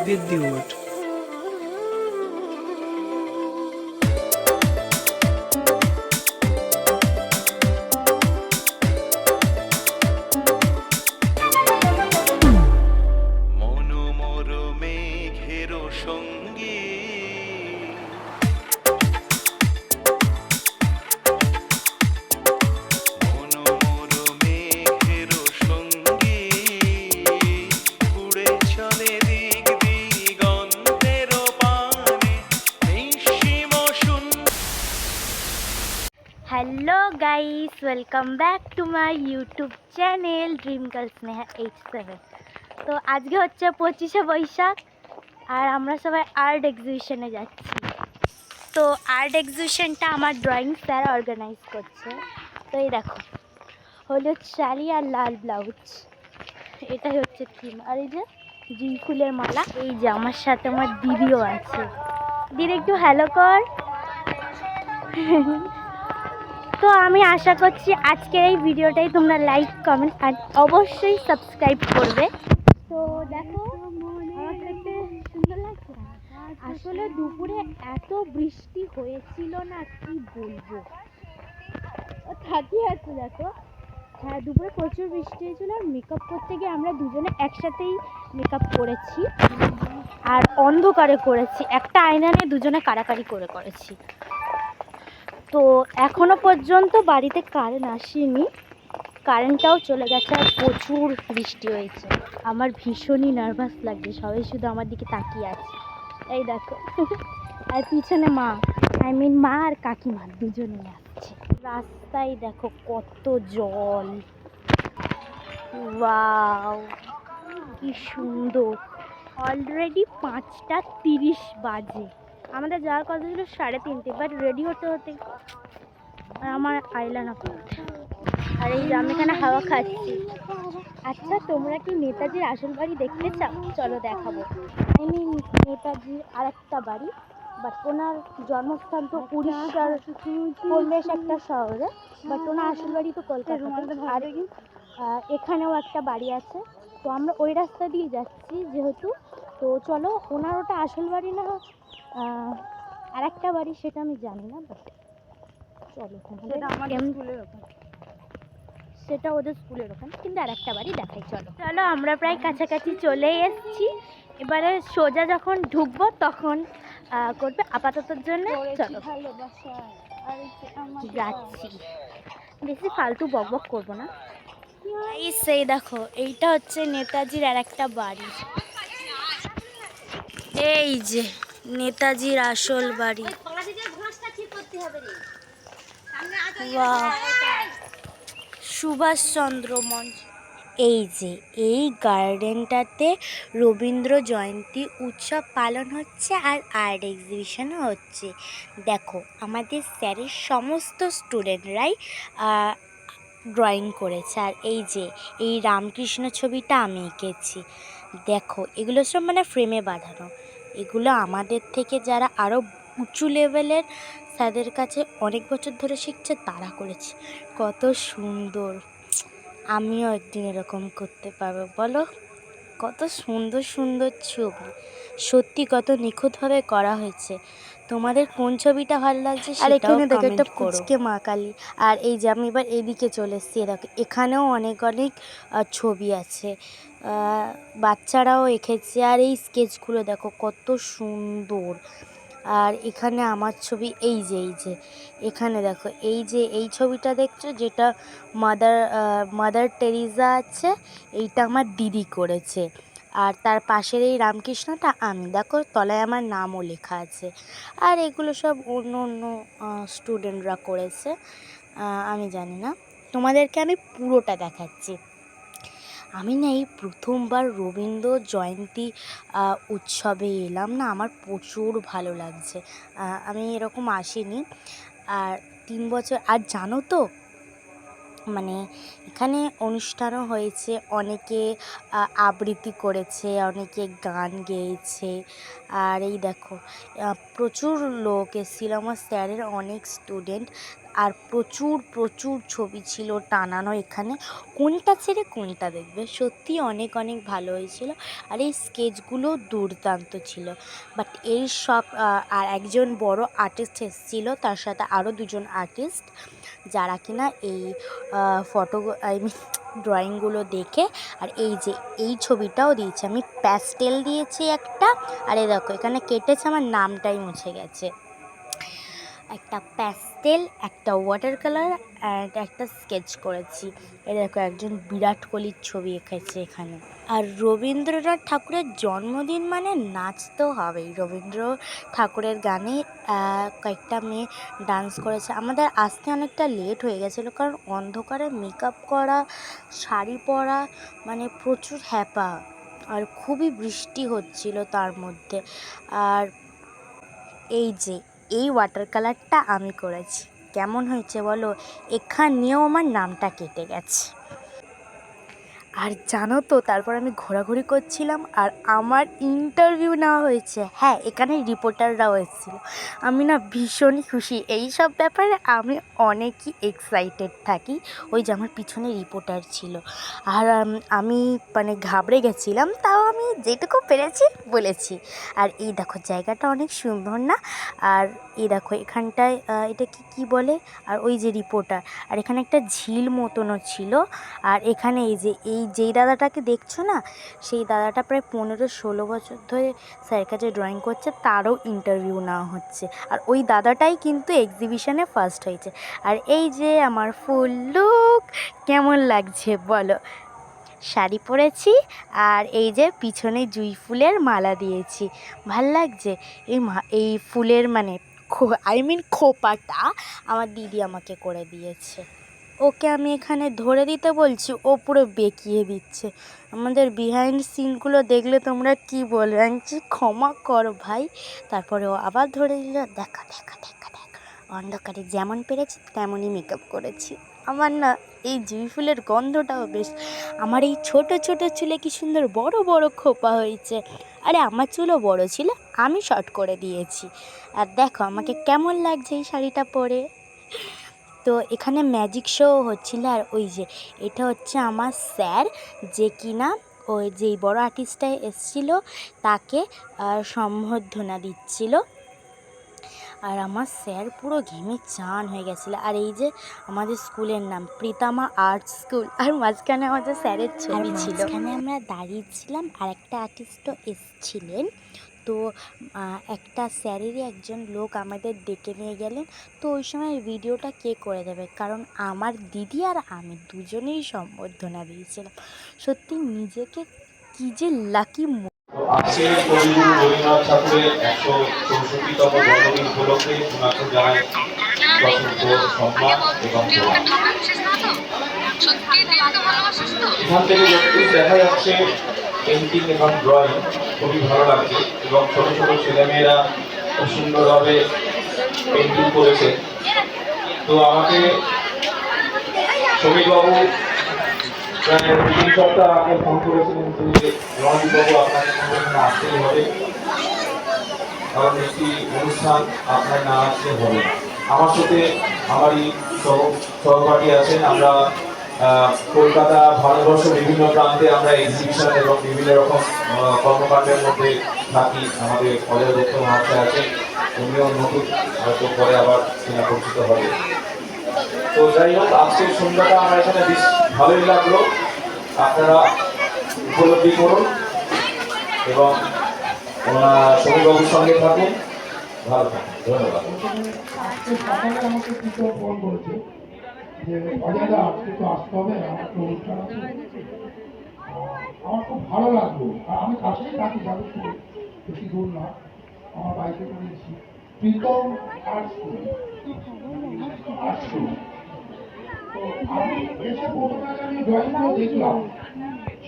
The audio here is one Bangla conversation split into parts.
विद्युत hello guys, welcome back to my YouTube channel dream girl Sneha 87। तो आज के হচ্ছে 25শে বৈশাখ আর আমরা সবাই আর্ট এক্সিবিশনে যাচ্ছি। তো আর্ট এক্সিবিশনটা আমার ড্রয়িং স্যার অর্গানাইজ করছে। তো এই দেখো, হলুদ শাড়ি আর লাল ব্লাউজ, এটাই হচ্ছে থিম। আর এই যে জুঁই ফুলের মালা। এই যে আমার সাথে আমার দিদিও আছে। দিদি একটু হ্যালো কর। তো আমি আশা করছি আজকের এই ভিডিওটাই তোমরা লাইক কমেন্ট আর অবশ্যই সাবস্ক্রাইব করবে। তো দেখো, আমার দেখতে সুন্দর লাগছে। আসলে দুপুরে এত বৃষ্টি হয়েছিল না, কি বলবো, থাকিয়ে আছে। দেখো, হ্যাঁ, দুপুরে প্রচুর বৃষ্টি হয়েছিল। আর মেকআপ করতে গিয়ে আমরা দুজনে একসাথেই মেকআপ করেছি আর অন্ধকারে করেছি। একটা আয়না নিয়ে দুজনে কাড়াকাড়ি করেছি। তো এখনো পর্যন্ত বাড়িতে কারেন্ট আসেনি, কারেন্টটাও চলে গেছে আর প্রচুর বৃষ্টি হয়েছে। আমার ভীষণই নার্ভাস লাগছে, সবাই শুধু আমার দিকে তাকিয়ে আছে। এই দেখো, আর পিছনে মা মা আর কাকিমা দুজনে আসছে। রাস্তায় দেখো কত জল, ওয়াও কি সুন্দর। অলরেডি 5:30 বাজে। আমাদের যাওয়ার কথা ছিল 3:30, বাট রেডি হতে হতে আর আমার আইলা না পড়তে। আর এই যে আমি এখানে হাওয়া খাচ্ছি। আচ্ছা, তোমরা কি নেতাজির আসল বাড়ি দেখতে চাও? চলো দেখাবো। নেতাজির আর একটা বাড়ি, বাট ওনার জন্মস্থান তো উড়িষ্যার কলমেশ একটা শহরে, বাট ওনার আসল বাড়ি তো কলকাতা। আর এখানেও একটা বাড়ি আছে। তো আমরা ওই রাস্তা দিয়ে যাচ্ছি যেহেতু। তো চলো, ওনার ওটা আসল বাড়ি না আর একটা বাড়ি সেটা আমি জানি না, বাট চলো, সেটা ওদের স্কুলের ওখানে, কিন্তু আর একটা বাড়ি দেখাই। চলো চলো, আমরা প্রায় কাছাকাছি চলে এসেছি। এবারে সোজা যখন ঢুকবো তখন করবে। আপাততর জন্য চলো যাচ্ছি, বেশি ফালতু বকবক করবো না। সেই দেখো, এইটা হচ্ছে নেতাজির আর একটা বাড়ি। এই যে নেতাজির আসল বাড়ি। সুভাষচন্দ্র মঞ্চ। এই যে এই গার্ডেনটাতে রবীন্দ্র জয়ন্তী উৎসব পালন হচ্ছে আর আর্ট এক্সিবিশনও হচ্ছে। দেখো, আমাদের স্যারের সমস্ত স্টুডেন্টরাই ড্রয়িং করেছে। আর এই যে এই রামকৃষ্ণ ছবিটা আমি এঁকেছি। দেখো, এগুলো সব মানে ফ্রেমে বাঁধানো। এগুলো আমাদের থেকে যারা আরও উঁচু লেভেলের স্যারদের কাছে অনেক বছর ধরে শিখছে তারা করেছে। কত সুন্দর, আমিও একদিন এরকম করতে পারবো বলো? কত সুন্দর সুন্দর ছবি, সত্যি কত নিখুঁতভাবে করা হয়েছে। তোমাদের কোন ছবিটা ভালো লাগছে সেটাও কমেন্ট করো। পুচকে মা কালী। আর এই যে আমি এবার এদিকে চলে এসেছি, দেখো এখানেও অনেক অনেক ছবি আছে, বাচ্চারাও এঁকেছে। আর এই স্কেচগুলো দেখো কত সুন্দর। আর এখানে আমার ছবি, এই যে এখানে দেখো, এই যে এই ছবিটা দেখছো যেটা মাদার টেরিজা আছে, এইটা আমার দিদি করেছে। আর তার পাশের এই রামকৃষ্ণটা আমি, দেখো তলায় আমার নামও লেখা আছে। আর এগুলো সব অন্য অন্য স্টুডেন্টরা করেছে, আমি জানি না। তোমাদেরকে আমি পুরোটা দেখাচ্ছি। আমি না এই প্রথমবার রবীন্দ্র জয়ন্তী উৎসবে এলাম না, আমার প্রচুর ভালো লাগছে। আমি এরকম আসিনি আর 3 বছর। আর জানো তো, মানে এখানে অনুষ্ঠানও হয়েছে, অনেকে আবৃত্তি করেছে, অনেকে গান গেয়েছে। আর এই দেখো প্রচুর লোক এসেছিল, আমার স্যারের অনেক স্টুডেন্ট। আর প্রচুর প্রচুর ছবি ছিল টানানো এখানে, কোনটা ছেড়ে কোনটা দেখবে। সত্যি অনেক অনেক ভালো হয়েছিল। আর এই স্কেচগুলো দুর্দান্ত ছিল। বাট এই সব আর একজন বড় আর্টিস্ট এসেছিল, তার সাথে আরও দুজন আর্টিস্ট, যারা কিনা এই ফটো আই মিন ড্রয়িংগুলো দেখে। আর এই যে এই ছবিটাও দিয়েছি আমি, প্যাস্টেল দিয়েছি একটা। আর এই দেখো এখানে কেটেছে, আমার নামটাই মুছে গেছে। একটা প্যাস্টেল, একটা ওয়াটার কালার অ্যান্ড একটা স্কেচ করেছি। এই দেখো একজন বিরাট কোহলির ছবি এঁকেছে এখানে। আর রবীন্দ্রনাথ ঠাকুরের জন্মদিন মানে নাচ তো হবেই। রবীন্দ্র ঠাকুরের গানে কয়েকটা মেয়ে ডান্স করেছে। আমাদের আসতে অনেকটা লেট হয়ে গেছিলো, কারণ অন্ধকারে মেকআপ করা, শাড়ি পরা, মানে প্রচুর হ্যাপা। আর খুবই বৃষ্টি হচ্ছিল তার মধ্যে। আর এই যে এই ওয়াটার কালারটা আমি করেছি, কেমন হয়েছে বলো? এখানেও আমার নামটা কেটে গেছে। আর জানো তো, তারপর আমি ঘোরাঘুরি করছিলাম আর আমার ইন্টারভিউ নেওয়া হয়েছে। হ্যাঁ, এখানে রিপোর্টাররাও এসেছিলো। আমি না ভীষণই খুশি এই সব ব্যাপারে, আমি অনেকই এক্সাইটেড থাকি। ওই যে আমার পিছনে রিপোর্টার ছিল। আর আমি মানে ঘাবড়ে গেছিলাম, তাও আমি যেটুকু পেরেছি বলেছি। আর এই দেখো জায়গাটা অনেক সুন্দর না? আর এই দেখো এখানটায় এটা কি বলে? আর ওই যে রিপোর্টার, আর এখানে একটা ঝিল মতনও ছিল। আর এখানে যেই দাদাটাকে দেখছো না, সেই দাদাটা প্রায় 15-16 বছর ধরে স্যারের কাছে ড্রয়িং করছে, তারও ইন্টারভিউ নেওয়া হচ্ছে। আর ওই দাদাটাই কিন্তু এক্সিবিশনে ফার্স্ট হয়েছে। আর এই যে আমার ফুল লুক, কেমন লাগছে বলো? শাড়ি পরেছি, আর এই যে পিছনে জুঁই ফুলের মালা দিয়েছি। ভাল লাগছে? এই ফুলের মানে খোপাটা আমার দিদি আমাকে করে দিয়েছে। ওকে আমি এখানে ধরে দিতে বলছি, ও পুরো বেঁকিয়ে দিচ্ছে। আমাদের বিহাইন্ড সিনগুলো দেখলে তোমরা কি বলবে? আমি বলছি ক্ষমা কর ভাই। তারপরে ও আবার ধরে দিল, দেখা দেখা দেখা দেখা, অন্ধকারে যেমন পেরেছি তেমনই মেকআপ করেছি। আমার না এই জুঁই ফুলের গন্ধটাও বেশ। আমার এই ছোট ছোট চুলে কি সুন্দর বড় বড় খোপা হয়েছে। আরে আমার চুলও বড় ছিল, আমি শর্ট করে দিয়েছি। আর দেখো আমাকে কেমন লাগছে এই শাড়িটা পরে। তো এখানে ম্যাজিক শো হচ্ছিল। আর ওই যে এটা হচ্ছে আমার স্যার, যে কিনা ওই যেই বড় আর্টিস্টটা এসেছিল তাকে সম্বর্ধনা দিচ্ছিল। আর আমার স্যার পুরো ঘেমে চান হয়ে গেছিলো। আর এই যে আমাদের স্কুলের নাম প্রীতমা আর্ট স্কুল, আর মাঝখানে আমাদের স্যারের ছবি ছিল। এখানে আমরা দাঁড়িয়েছিলাম, আর একটা আর্টিস্টও এসেছিলেন। তো একটা স্যারেরই একজন লোক আমাদের ডেকে নিয়ে গেলেন। তো ওই সময় ভিডিওটা কে করে দেবে, কারণ আমার দিদি আর আমি দুজনেই সম্বর্ধনা দিয়েছিলাম। সত্যি নিজেকে কী যে লাকি। আজকে কবিগুরু রবীন্দ্রনাথ ঠাকুরের ১৬৪তম জন্মদিন উপলক্ষে ওনাকে জানাই অসংখ্য সম্মান এবং এখান থেকে যতটুকু দেখা যাচ্ছে পেন্টিং এবং ড্রয়িং খুবই ভালো লাগছে, এবং ছোট ছোট ছেলেমেয়েরা খুব সুন্দরভাবে পেন্টিং করেছে। তো আমাকে সমীরবাবু প্রায় ৩ সপ্তাহ আগে ফোন করেছিলেন যে রণজিৎবাবু আপনাকে আসতেই হবে, কারণ একটি অনুষ্ঠান আপনার না আসলে হবে না। আমার সাথে আমারই সহপাঠী আছেন। আমরা কলকাতা, ভারতবর্ষ বিভিন্ন প্রান্তে আমরা এক্সিবিশন এবং বিভিন্ন রকম কর্মকাণ্ডের মধ্যে থাকি। আমাদের অজয় দত্ত মহাশয় আছেন, উনিও নতুন, হয়তো পরে আবার চেনা পরিচিত হবে। তো যাই হোক, আজকের সন্ধ্যাটা আমার এখানে বেশ ভালোই লাগলো। আপনারা উপলব্ধি করুন এবং সমীরবাবুর সঙ্গে থাকুন, ভালো থাকুন। ধন্যবাদ। আজকে সকালে আমাকে কিছু ফোন করেছে যে অজাদা আজকে তো আসতে হবে, আমার তো অনুষ্ঠান আছে। আমার খুব ভালো লাগলো। আর আমি কাছেই থাকি, যাদবপুরে, বেশি দূর না, আমার বাড়িতে করেছি প্রীতম আর্ট স্কুল। তো আমি এসে প্রথমে আমি ড্রয়িংগুলো দেখলাম,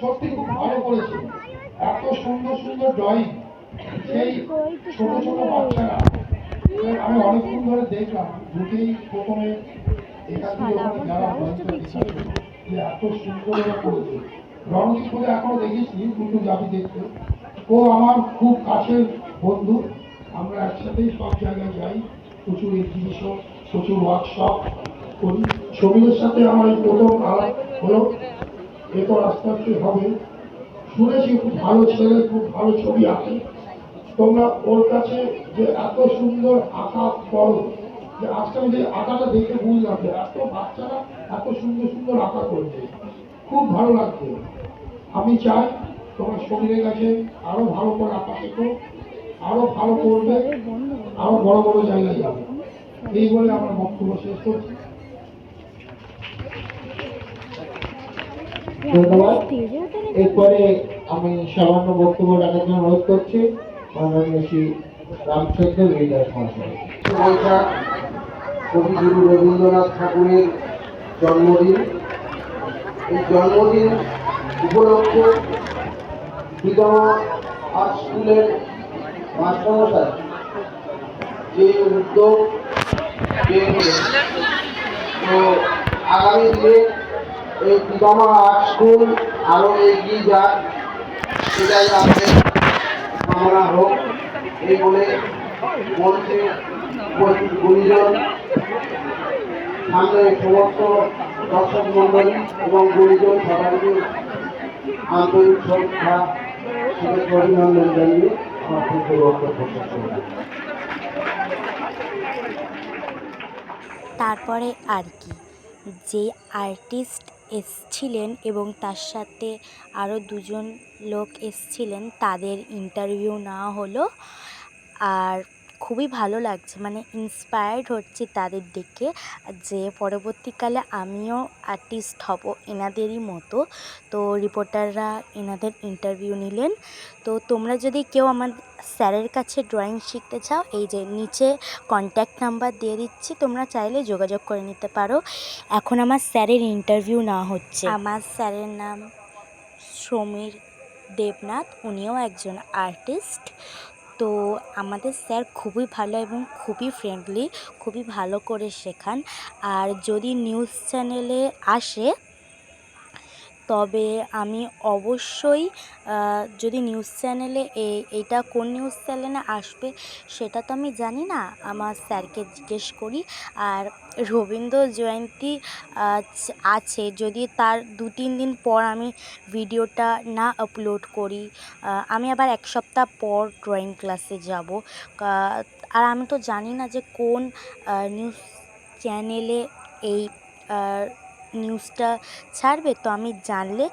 সত্যি খুব ভালো করেছে। এত সুন্দর সুন্দর ড্রয়িং, সেই ছোট ছোট বাচ্চারা। আমি অনেকক্ষণ ধরে দেখলাম, ঢুকেই প্রথমে এখান থেকে ওখানে যারা ড্রয়িংটা শেখাচ্ছে যে এত সুন্দর ওরা করেছে। রণজিৎ বলে এখনো দেখেছি, দুটো যাবি দেখতে। ও আমার খুব কাছের বন্ধু, আমরা একসাথেই সব জায়গায় যাই, প্রচুর এক্সিবিশন, প্রচুর ওয়ার্কশপ করি। ছবির সাথে আমার এই প্রথম আলাপ হলো, এরপর আস্তে আস্তে হবে। শুনেছি খুব ভালো ছেলে, খুব ভালো ছবি আঁকে। তোমরা ওর কাছে যে এত সুন্দর আঁকা করো, যে আজকে আমি যে আঁকাটা দেখে বুঝলাম যে এত বাচ্চারা এত সুন্দর সুন্দর আঁকা করছে, খুব ভালো লাগছে। আমি চাই তোমার শরীরের কাছে আরো ভালো করে আঁকা শেখো, আরো ভালো করবে, আরো বড় বড় জায়গায় যাবে। এই বলে আমার বক্তব্য শেষ করছি। ধন্যবাদ। এরপরে আমি সামান্য বক্তব্য রাখার জন্য অনুরোধ করছি মাননীয় শ্রী রামচন্দ্র বিদাস মহাশয়। বৈশাখ কবিগুরু রবীন্দ্রনাথ ঠাকুরের জন্মদিন। এই জন্মদিন উপলক্ষে বিধবা আর্ট স্কুলের মাস্টারমশাই যে উদ্যোগ নিয়েছে, তো আগামী দিনে এই বিধবা আর্ট স্কুল আরও এগিয়ে যাক, সেটাই আমাদের কামনা হোক। এই বলে মঞ্চে উপস্থিত গুণীজন, সামনে সমস্ত দর্শক মন্ডলী এবং গুণীজন সবাইকে আন্তরিক শ্রদ্ধা, শুভেচ্ছা, অভিনন্দন জানিয়ে আমার ক্ষুদ্র বক্তব্য শেষ করলাম। তারপরে আর কি, যে আর্টিস্ট এসছিলেন এবং তার সাথে আরও দুজন লোক এসছিলেন, তাদের ইন্টারভিউ নেওয়া হলো। আর খুবই ভালো লাগছে, মানে ইন্সপায়ার্ড হচ্ছি তাদের দেখে, যে পরবর্তীকালে আমিও আর্টিস্ট হব এনাদেরই মতো। তো রিপোর্টাররা এনাদের ইন্টারভিউ নিলেন। তো তোমরা যদি কেউ আমার স্যারের কাছে ড্রয়িং শিখতে চাও, এই যে নিচে কন্ট্যাক্ট নাম্বার দিয়ে দিচ্ছি, তোমরা চাইলে যোগাযোগ করে নিতে পারো। এখন আমার স্যারের ইন্টারভিউ নেওয়া হচ্ছে। আমার স্যারের নাম সমীর দেবনাথ, উনিও একজন আর্টিস্ট। তো আমাদের স্যার খুবই ভালো এবং খুবই ফ্রেন্ডলি, খুবই ভালো করে শেখান। আর যদি নিউজ চ্যানেলে আসে, তবে আমি অবশ্যই, যদি নিউজ চ্যানেলে এইটা কোন নিউজ চ্যানেলে আসবে সেটা তো আমি জানি না, আমার স্যারকে জিজ্ঞেস করি। আর রবীন্দ্র জয়ন্তী আছে, যদি তার 2-3 দিন পর আমি ভিডিওটা না আপলোড করি, আমি আবার 1 সপ্তাহ পর ড্রয়িং ক্লাসে যাব। আর আমি তো জানি না যে কোন নিউজ চ্যানেলে এই নিউজটা ছাড়বে। তো আমি জানলে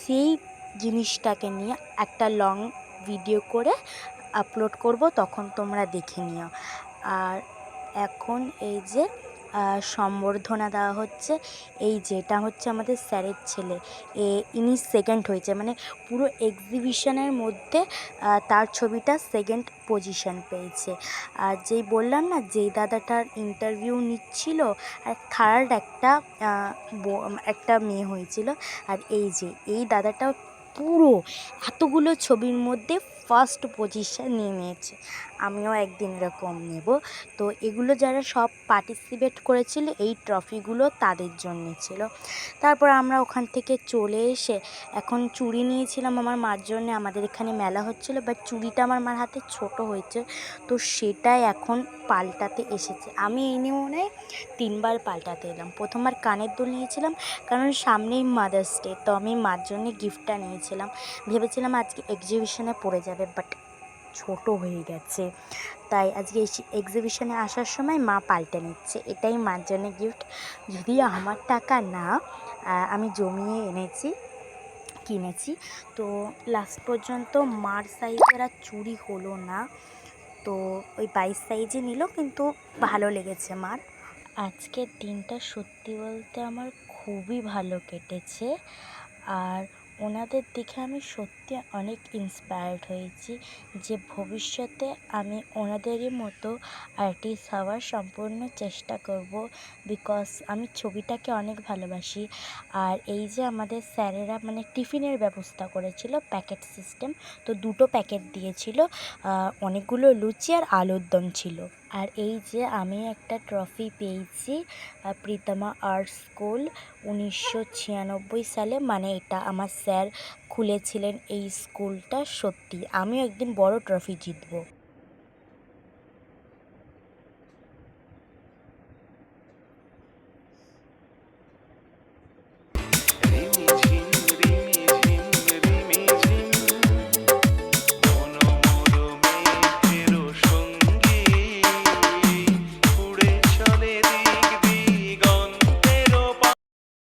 সেই জিনিসটাকে নিয়ে একটা লং ভিডিও করে আপলোড করব, তখন তোমরা দেখে নিও। আর এখন এই যে সম্বর্ধনা দেওয়া হচ্ছে, এই যেটা হচ্ছে আমাদের স্যারের ছেলে, ইনি সেকেন্ড হয়েছে, মানে পুরো এক্সিবিশনের মধ্যে তার ছবিটা সেকেন্ড পজিশন পেয়েছে। আর যেই বললাম না, যেই দাদাটার ইন্টারভিউ নিচ্ছিল, আর থার্ড একটা মেয়ে হয়েছিল। আর এই যে এই দাদাটা পুরো এতগুলো ছবির মধ্যে ফার্স্ট পজিশন নিয়ে নিয়েছে। আমিও একদিন এরকম নেব। তো এগুলো যারা সব পার্টিসিপেট করেছিল, এই ট্রফিগুলো তাদের জন্য ছিল। তারপর আমরা ওখান থেকে চলে এসে এখন চুড়ি নিয়েছিলাম আমার মার জন্য। আমাদের এখানে মেলা হচ্ছিলো, বাট চুড়িটা আমার মার হাতে ছোট হয়েছে, তো সেটাই এখন পাল্টাতে এসেছে। আমি এই নিয়ে মনে হয় 3 বার পাল্টাতে এলাম। প্রথমবার কানের দুল নিয়েছিলাম, কারণ সামনেই মাদার্স ডে, তো আমি মার জন্য গিফটটা নিয়েছিলাম। ভেবেছিলাম আজকে এক্সিবিশনে পড়ে যাবে, বাট ছোট হয়ে গেছে, তাই আজকে এক্সিবিশনে আসার সময় মা পাল্টে নিচ্ছে। এটাই মার জন্য গিফট, যদিও আমার টাকা না, আমি জমিয়ে কিনেছি। তো লাস্ট পর্যন্ত মার সাইজের আর চুড়ি হলো না, তো ওই 22 সাইজে নিল, কিন্তু ভালো লেগেছে মার। আজকের দিনটা সত্যি বলতে আমার খুবই ভালো কেটেছে। আর ওনাদের দেখে আমি সত্যি অনেক ইন্সপায়ার্ড হয়েছি, যে ভবিষ্যতে আমি ওনাদেরই মতো আর্টিস্ট হওয়ার সম্পূর্ণ চেষ্টা করব, বিকজ আমি ছবিটাকে অনেক ভালোবাসি। আর এই যে আমাদের স্যারেরা মানে টিফিনের ব্যবস্থা করেছিল, প্যাকেট সিস্টেম, তো 2টো প্যাকেট দিয়েছিল, অনেকগুলো লুচি আর আলুর দম ছিল। আর এই যে আমি একটা ট্রফি পেয়েছি প্রীতমা আর্ট স্কুল 1996 সালে, মানে এটা আমার স্যার খুলেছিলেন এই স্কুলটা। সত্যি আমিও একদিন বড় ট্রফি জিতবো।